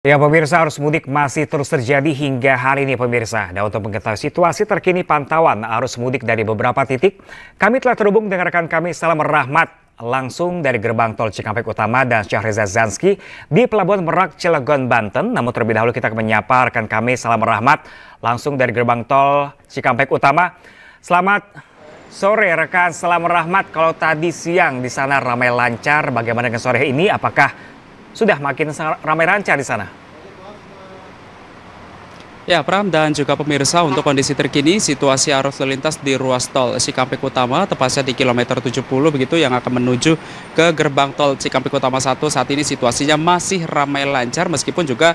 Ya pemirsa, arus mudik masih terus terjadi hingga hari ini pemirsa. Dan untuk mengetahui situasi terkini pantauan arus mudik dari beberapa titik, kami telah terhubung dengan rekan kami Salam Rahmat langsung dari gerbang tol Cikampek Utama dan Syahreza Zanski di Pelabuhan Merak, Cilegon, Banten. Namun terlebih dahulu kita akan menyapa rekan kami Salam Rahmat langsung dari gerbang tol Cikampek Utama. Selamat sore rekan Salam Rahmat. Kalau tadi siang di sana ramai lancar, bagaimana dengan sore ini? Apakah sudah makin ramai lancar di sana? Ya, Pram dan juga pemirsa, untuk kondisi terkini situasi arus lalu lintas di ruas tol Cikampek Utama tepatnya di kilometer 70 begitu yang akan menuju ke gerbang tol Cikampek Utama 1 saat ini situasinya masih ramai lancar meskipun juga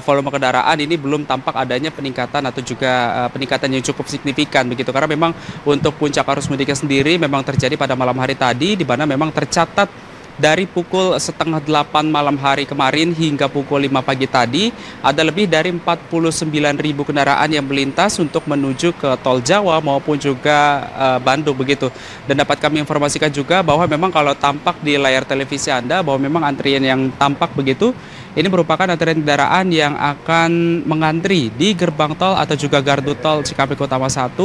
volume kendaraan ini belum tampak adanya peningkatan atau juga peningkatan yang cukup signifikan begitu, karena memang untuk puncak arus mudiknya sendiri memang terjadi pada malam hari tadi, di mana memang tercatat dari pukul 7:30 malam hari kemarin hingga pukul 5 pagi tadi ada lebih dari 49.000 kendaraan yang melintas untuk menuju ke tol Jawa maupun juga Bandung begitu. Dan dapat kami informasikan juga bahwa memang kalau tampak di layar televisi Anda bahwa memang antrian yang tampak begitu ini merupakan antrian kendaraan yang akan mengantri di gerbang tol atau juga gardu tol Cikampek Utama 1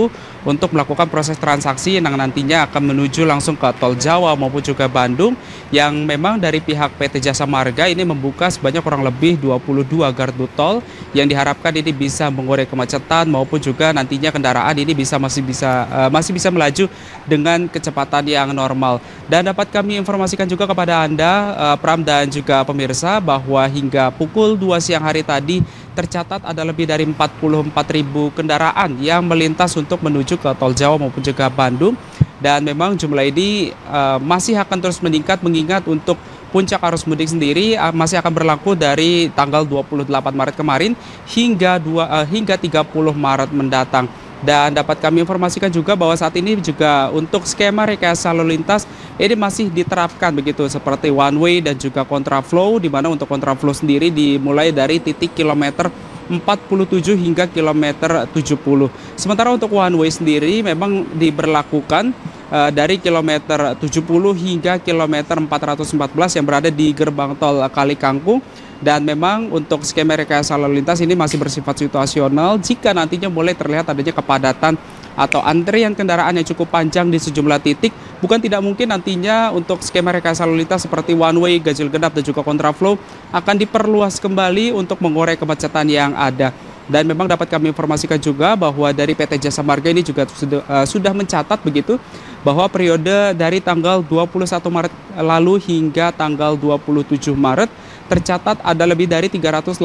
untuk melakukan proses transaksi yang nantinya akan menuju langsung ke tol Jawa maupun juga Bandung, yang memang dari pihak PT Jasa Marga ini membuka sebanyak kurang lebih 22 gardu tol yang diharapkan ini bisa mengurai kemacetan maupun juga nantinya kendaraan ini masih bisa melaju dengan kecepatan yang normal. Dan dapat kami informasikan juga kepada Anda, Pram dan juga pemirsa, bahwa hingga pukul 2 siang hari tadi tercatat ada lebih dari 44.000 kendaraan yang melintas untuk menuju ke tol Jawa maupun juga Bandung. Dan memang jumlah ini masih akan terus meningkat mengingat untuk puncak arus mudik sendiri masih akan berlaku dari tanggal 28 Maret kemarin hingga 30 Maret mendatang. Dan dapat kami informasikan juga bahwa saat ini juga untuk skema rekayasa lalu lintas ini masih diterapkan begitu, seperti one way dan juga kontraflow, di mana untuk kontraflow sendiri dimulai dari titik kilometer 47 hingga kilometer 70. Sementara untuk one way sendiri memang diberlakukan dari kilometer 70 hingga kilometer 414 yang berada di gerbang tol Kali Kangkung. Dan memang untuk skema rekayasa lalu lintas ini masih bersifat situasional jika nantinya mulai terlihat adanya kepadatan atau antrian kendaraan yang cukup panjang di sejumlah titik. Bukan tidak mungkin nantinya untuk skema rekayasa lalu lintas seperti one way, ganjil genap dan juga kontraflow akan diperluas kembali untuk mengurai kemacetan yang ada. Dan memang dapat kami informasikan juga bahwa dari PT Jasa Marga ini juga sudah mencatat begitu bahwa periode dari tanggal 21 Maret lalu hingga tanggal 27 Maret tercatat ada lebih dari 385.000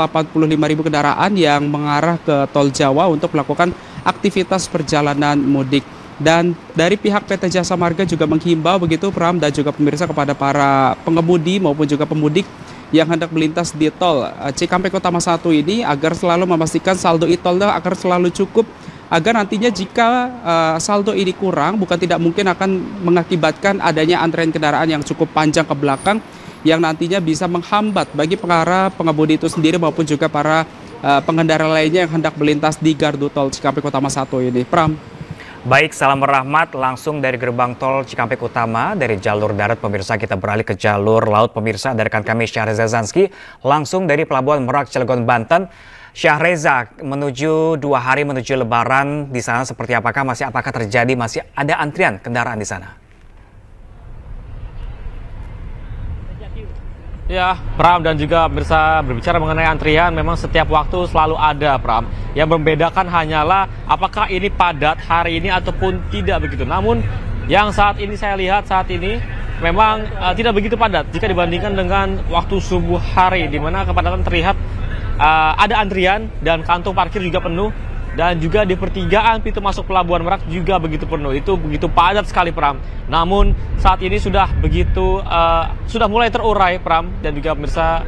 kendaraan yang mengarah ke tol Jawa untuk melakukan aktivitas perjalanan mudik. Dan dari pihak PT Jasa Marga juga menghimbau begitu, Pram dan juga pemirsa, kepada para pengemudi maupun juga pemudik yang hendak melintas di tol Cikampek Utama 1 ini agar selalu memastikan saldo e-tolnya agar selalu cukup, agar nantinya jika saldo ini kurang bukan tidak mungkin akan mengakibatkan adanya antrean kendaraan yang cukup panjang ke belakang yang nantinya bisa menghambat bagi para pengemudi itu sendiri maupun juga para pengendara lainnya yang hendak melintas di gardu tol Cikampek Utama 1 ini. Pram. Baik, Salam Rahmat langsung dari gerbang tol Cikampek Utama. Dari jalur darat pemirsa kita beralih ke jalur laut pemirsa, dari rekan kami Syahreza Zanski langsung dari Pelabuhan Merak, Cilegon, Banten. Syahreza, menuju 2 hari menuju Lebaran di sana seperti apakah terjadi masih ada antrian kendaraan di sana? Ya, Pram dan juga pemirsa, berbicara mengenai antrian memang setiap waktu selalu ada, Pram. Yang membedakan hanyalah apakah ini padat hari ini ataupun tidak begitu. Namun yang saat ini saya lihat saat ini memang tidak begitu padat jika dibandingkan dengan waktu subuh hari, di mana kepadatan terlihat ada antrian dan kantong parkir juga penuh. Dan juga di pertigaan pintu masuk Pelabuhan Merak juga begitu penuh. Itu begitu padat sekali, Pram. Namun saat ini sudah mulai terurai, Pram, dan juga pemirsa,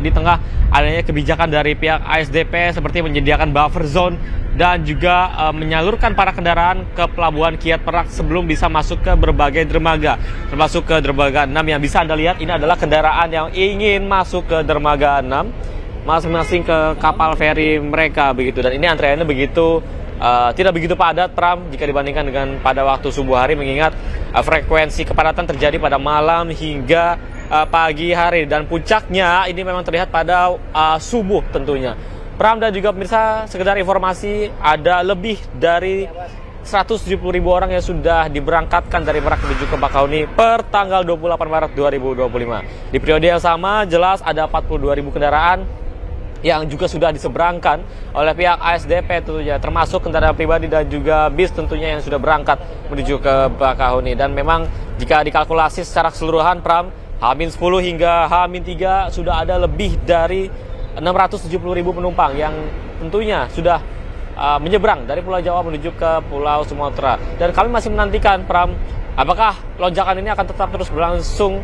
di tengah adanya kebijakan dari pihak ASDP seperti menyediakan buffer zone dan juga menyalurkan para kendaraan ke Pelabuhan Kiat Merak sebelum bisa masuk ke berbagai dermaga, termasuk ke dermaga 6 yang bisa Anda lihat ini adalah kendaraan yang ingin masuk ke dermaga 6. Masing-masing ke kapal feri mereka begitu, dan ini antreannya begitu tidak begitu padat, Pram, jika dibandingkan dengan pada waktu subuh hari, mengingat frekuensi kepadatan terjadi pada malam hingga pagi hari, dan puncaknya ini memang terlihat pada subuh tentunya. Pram dan juga pemirsa, sekedar informasi, ada lebih dari 170.000 orang yang sudah diberangkatkan dari Merak menuju ke Bakahuni per tanggal 28 Maret 2025. Di periode yang sama, jelas ada 42.000 kendaraan yang juga sudah diseberangkan oleh pihak ASDP tentunya, termasuk kendaraan pribadi dan juga bis tentunya yang sudah berangkat menuju ke Bakahuni. Dan memang jika dikalkulasi secara keseluruhan, Pram, H-10 hingga H-3 sudah ada lebih dari 670.000 penumpang yang tentunya sudah menyeberang dari Pulau Jawa menuju ke Pulau Sumatera. Dan kami masih menantikan, Pram, apakah lonjakan ini akan tetap terus berlangsung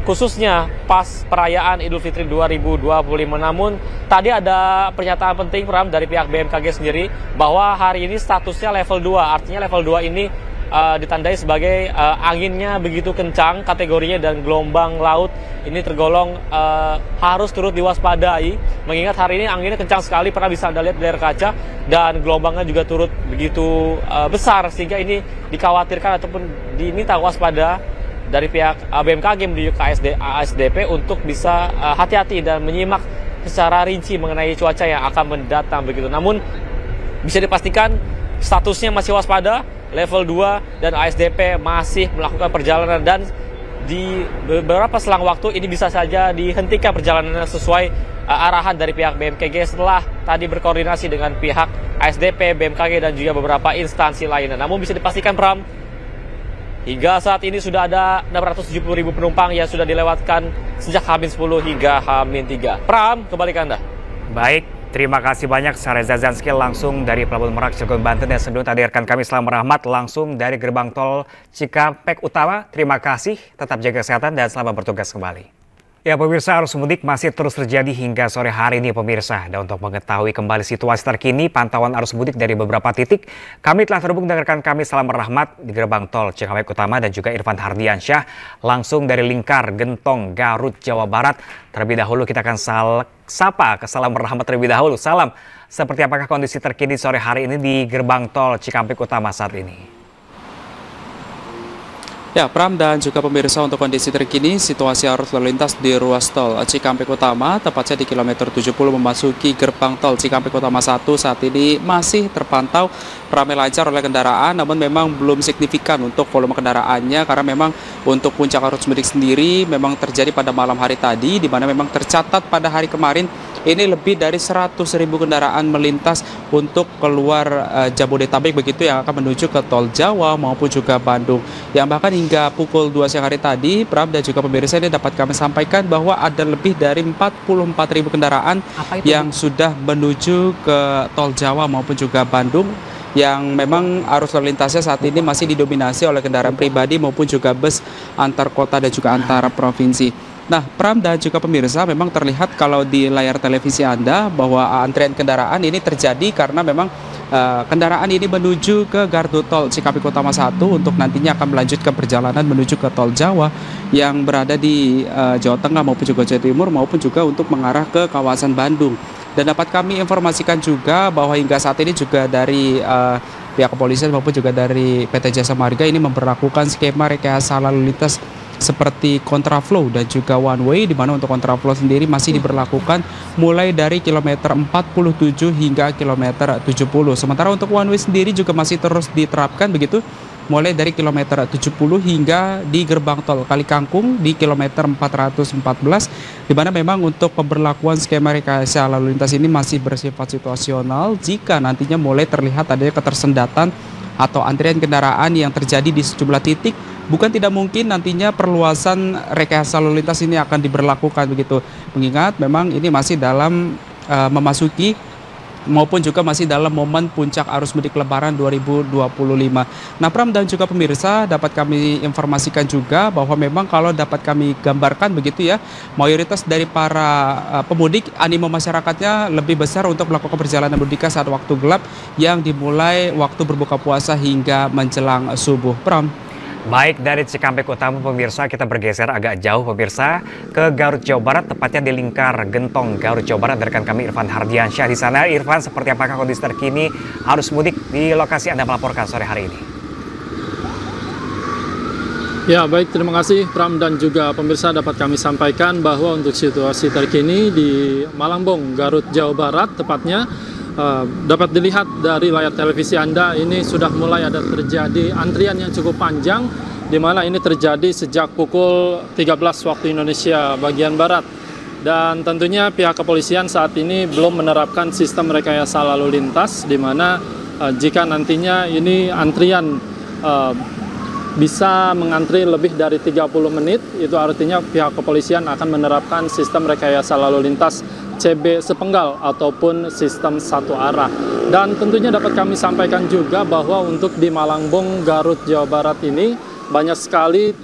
khususnya pas perayaan Idul Fitri 2025. Namun tadi ada pernyataan penting, Pram, dari pihak BMKG sendiri bahwa hari ini statusnya level 2. Artinya level 2 ini ditandai sebagai anginnya begitu kencang kategorinya, dan gelombang laut ini tergolong harus turut diwaspadai, mengingat hari ini anginnya kencang sekali, pernah bisa Anda lihat dari kaca, dan gelombangnya juga turut begitu besar, sehingga ini dikhawatirkan ataupun diminta waspada dari pihak BMKG menuju ke ASDP untuk bisa hati-hati dan menyimak secara rinci mengenai cuaca yang akan mendatang begitu. Namun bisa dipastikan statusnya masih waspada, level 2, dan ASDP masih melakukan perjalanan, dan di beberapa selang waktu ini bisa saja dihentikan perjalanannya sesuai arahan dari pihak BMKG setelah tadi berkoordinasi dengan pihak ASDP, BMKG, dan juga beberapa instansi lainnya. Namun bisa dipastikan, Pram, hingga saat ini sudah ada 670.000 penumpang yang sudah dilewatkan sejak H-10 hingga H-3. Pram, kembali ke Anda. Baik, terima kasih banyak Reza Zanski langsung dari Pelabuhan Merak, Cilegon, Banten. Dan sebelum tadi rekan kami Selamat Rahmat langsung dari gerbang tol Cikampek Utama. Terima kasih, tetap jaga kesehatan dan selamat bertugas kembali. Ya pemirsa, arus mudik masih terus terjadi hingga sore hari ini pemirsa. Dan untuk mengetahui kembali situasi terkini pantauan arus mudik dari beberapa titik, kami telah terhubung dengan rekan kami Selamat Rahmat di gerbang tol Cikampek Utama dan juga Irfan Hardiansyah langsung dari Lingkar, Gentong, Garut, Jawa Barat. Terlebih dahulu kita akan sapa ke Selamat Rahmat terlebih dahulu. Salam, seperti apakah kondisi terkini sore hari ini di gerbang tol Cikampek Utama saat ini? Ya, Pram dan juga pemirsa, untuk kondisi terkini situasi arus lalu lintas di ruas tol Cikampek Utama, tepatnya di kilometer 70 memasuki gerbang tol Cikampek Utama 1 saat ini masih terpantau ramai lancar oleh kendaraan, namun memang belum signifikan untuk volume kendaraannya karena memang untuk puncak arus mudik sendiri memang terjadi pada malam hari tadi, di mana memang tercatat pada hari kemarin ini lebih dari 100.000 kendaraan melintas untuk keluar Jabodetabek begitu, yang akan menuju ke tol Jawa maupun juga Bandung. Yang bahkan hingga pukul 2 siang hari tadi, Pram dan juga pemirsa, ini dapat kami sampaikan bahwa ada lebih dari 44.000 kendaraan yang sudah menuju ke tol Jawa maupun juga Bandung, yang memang arus lalu lintasnya saat ini masih didominasi oleh kendaraan pribadi maupun juga bus antar kota dan juga antar provinsi. Nah, Pram dan juga pemirsa, memang terlihat kalau di layar televisi Anda bahwa antrian kendaraan ini terjadi karena memang kendaraan ini menuju ke gardu tol Cikampek Utama 1 untuk nantinya akan melanjutkan perjalanan menuju ke tol Jawa yang berada di Jawa Tengah maupun juga Jawa Timur, maupun juga untuk mengarah ke kawasan Bandung. Dan dapat kami informasikan juga bahwa hingga saat ini juga dari pihak kepolisian maupun juga dari PT Jasa Marga ini memperlakukan skema rekayasa lalu lintas seperti kontraflow dan juga one way, di mana untuk kontraflow sendiri masih diberlakukan mulai dari kilometer 47 hingga kilometer 70. Sementara untuk one way sendiri juga masih terus diterapkan begitu, mulai dari kilometer 70 hingga di gerbang tol Kalikangkung di kilometer 414, di mana memang untuk pemberlakuan skema rekayasa lalu lintas ini masih bersifat situasional. Jika nantinya mulai terlihat adanya ketersendatan atau antrian kendaraan yang terjadi di sejumlah titik, bukan tidak mungkin nantinya perluasan rekayasa lalu lintas ini akan diberlakukan begitu. Mengingat memang ini masih dalam memasuki maupun juga masih dalam momen puncak arus mudik Lebaran 2025. Nah, Pram dan juga pemirsa, dapat kami informasikan juga bahwa memang kalau dapat kami gambarkan begitu ya, mayoritas dari para pemudik, animo masyarakatnya lebih besar untuk melakukan perjalanan mudik saat waktu gelap yang dimulai waktu berbuka puasa hingga menjelang subuh. Pram. Baik, dari Cikampek Utama pemirsa kita bergeser agak jauh pemirsa ke Garut Jawa Barat, tepatnya di Lingkar, Gentong, Garut Jawa Barat. Rekan kami Irfan Hardiansyah di sana. Irfan, seperti apakah kondisi terkini arus mudik di lokasi Anda melaporkan sore hari ini? Ya, baik, terima kasih Pram dan juga pemirsa. Dapat kami sampaikan bahwa untuk situasi terkini di Malangbong, Garut, Jawa Barat tepatnya, dapat dilihat dari layar televisi Anda, ini sudah mulai ada terjadi antrian yang cukup panjang, di mana ini terjadi sejak pukul 13 waktu Indonesia bagian Barat. Dan tentunya pihak kepolisian saat ini belum menerapkan sistem rekayasa lalu lintas, di mana jika nantinya ini antrian bisa mengantri lebih dari 30 menit, itu artinya pihak kepolisian akan menerapkan sistem rekayasa lalu lintas CB sepenggal ataupun sistem satu arah. Dan tentunya dapat kami sampaikan juga bahwa untuk di Malangbong, Garut, Jawa Barat ini banyak sekali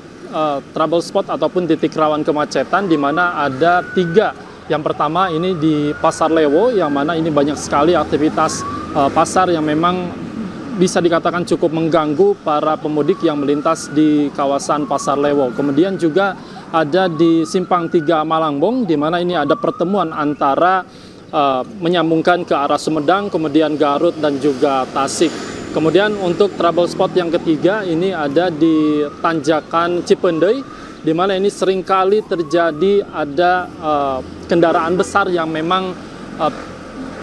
trouble spot ataupun titik rawan kemacetan, di mana ada 3. Yang pertama ini di Pasar Lewo, yang mana ini banyak sekali aktivitas pasar yang memang bisa dikatakan cukup mengganggu para pemudik yang melintas di kawasan Pasar Lewo. Kemudian juga ada di Simpang 3 Malangbong, di mana ini ada pertemuan antara menyambungkan ke arah Sumedang, kemudian Garut dan juga Tasik. Kemudian untuk trouble spot yang ketiga ini ada di Tanjakan Cipendei, di mana ini seringkali terjadi ada kendaraan besar yang memang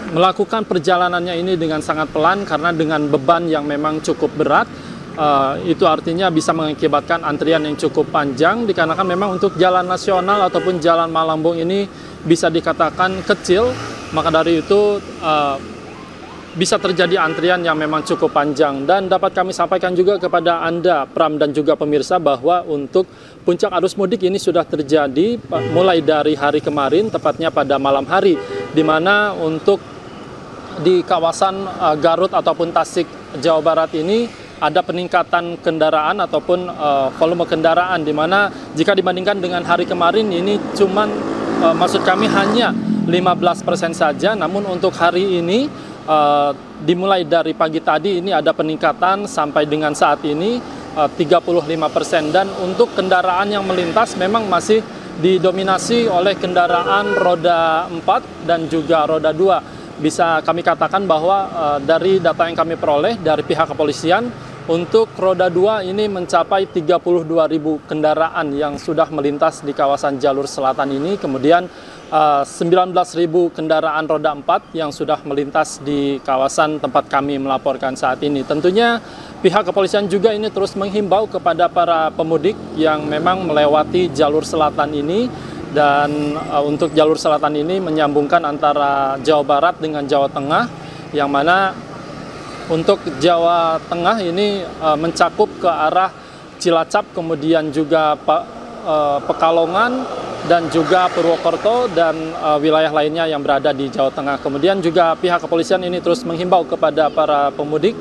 melakukan perjalanannya ini dengan sangat pelan karena dengan beban yang memang cukup berat. Itu artinya bisa mengakibatkan antrian yang cukup panjang, dikarenakan memang untuk jalan nasional ataupun jalan Malangbong ini bisa dikatakan kecil, maka dari itu bisa terjadi antrian yang memang cukup panjang. Dan dapat kami sampaikan juga kepada Anda, Pram dan juga pemirsa, bahwa untuk puncak arus mudik ini sudah terjadi mulai dari hari kemarin, tepatnya pada malam hari, di mana untuk di kawasan Garut ataupun Tasik, Jawa Barat ini ada peningkatan kendaraan ataupun volume kendaraan, di mana jika dibandingkan dengan hari kemarin ini maksud kami hanya 15% saja, namun untuk hari ini dimulai dari pagi tadi ini ada peningkatan sampai dengan saat ini 35%, dan untuk kendaraan yang melintas memang masih didominasi oleh kendaraan roda 4 dan juga roda 2. Bisa kami katakan bahwa dari data yang kami peroleh dari pihak kepolisian, untuk roda 2 ini mencapai 32.000 kendaraan yang sudah melintas di kawasan jalur selatan ini. Kemudian 19.000 kendaraan roda 4 yang sudah melintas di kawasan tempat kami melaporkan saat ini. Tentunya pihak kepolisian juga ini terus menghimbau kepada para pemudik yang memang melewati jalur selatan ini. Dan untuk jalur selatan ini menyambungkan antara Jawa Barat dengan Jawa Tengah, yang mana untuk Jawa Tengah ini mencakup ke arah Cilacap, kemudian juga Pekalongan dan juga Purwokerto dan wilayah lainnya yang berada di Jawa Tengah. Kemudian juga pihak kepolisian ini terus menghimbau kepada para pemudik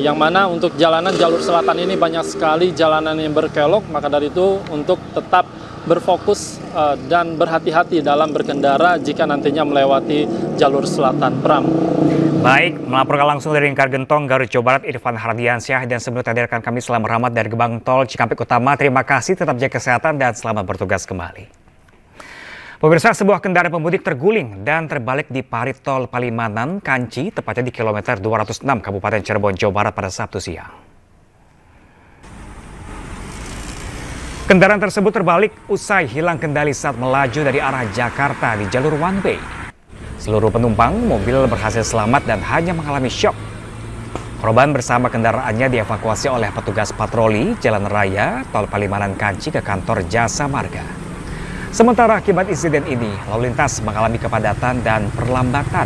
yang mana untuk jalanan jalur selatan ini banyak sekali jalanan yang berkelok, maka dari itu untuk tetap berfokus dan berhati-hati dalam berkendara jika nantinya melewati jalur selatan. Pram. Baik, melaporkan langsung dari Lingkar Gentong, Garut, Jawa Barat, Irfan Hardiansyah, dan sebelumnya tadi rekan kami Selamat Rahmat dari gerbang tol Cikampek Utama. Terima kasih, tetap jaga kesehatan dan selamat bertugas kembali. Pemirsa, sebuah kendaraan pemudik terguling dan terbalik di parit tol Palimanan, Kanci, tepatnya di kilometer 206 Kabupaten Cirebon, Jawa Barat pada Sabtu siang. Kendaraan tersebut terbalik usai hilang kendali saat melaju dari arah Jakarta di jalur one way. Seluruh penumpang mobil berhasil selamat dan hanya mengalami syok. Korban bersama kendaraannya dievakuasi oleh petugas patroli Jalan Raya Tol Palimanan Kanci ke kantor Jasa Marga. Sementara akibat insiden ini, lalu lintas mengalami kepadatan dan perlambatan.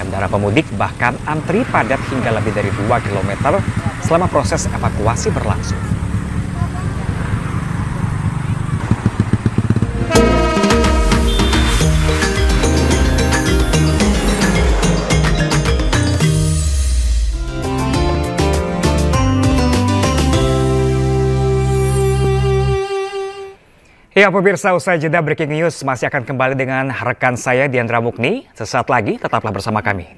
Kendaraan pemudik bahkan antri padat hingga lebih dari 2 km selama proses evakuasi berlangsung. Ya pemirsa, usai jeda breaking news masih akan kembali dengan rekan saya Diandra Mukni. Sesaat lagi tetaplah bersama kami.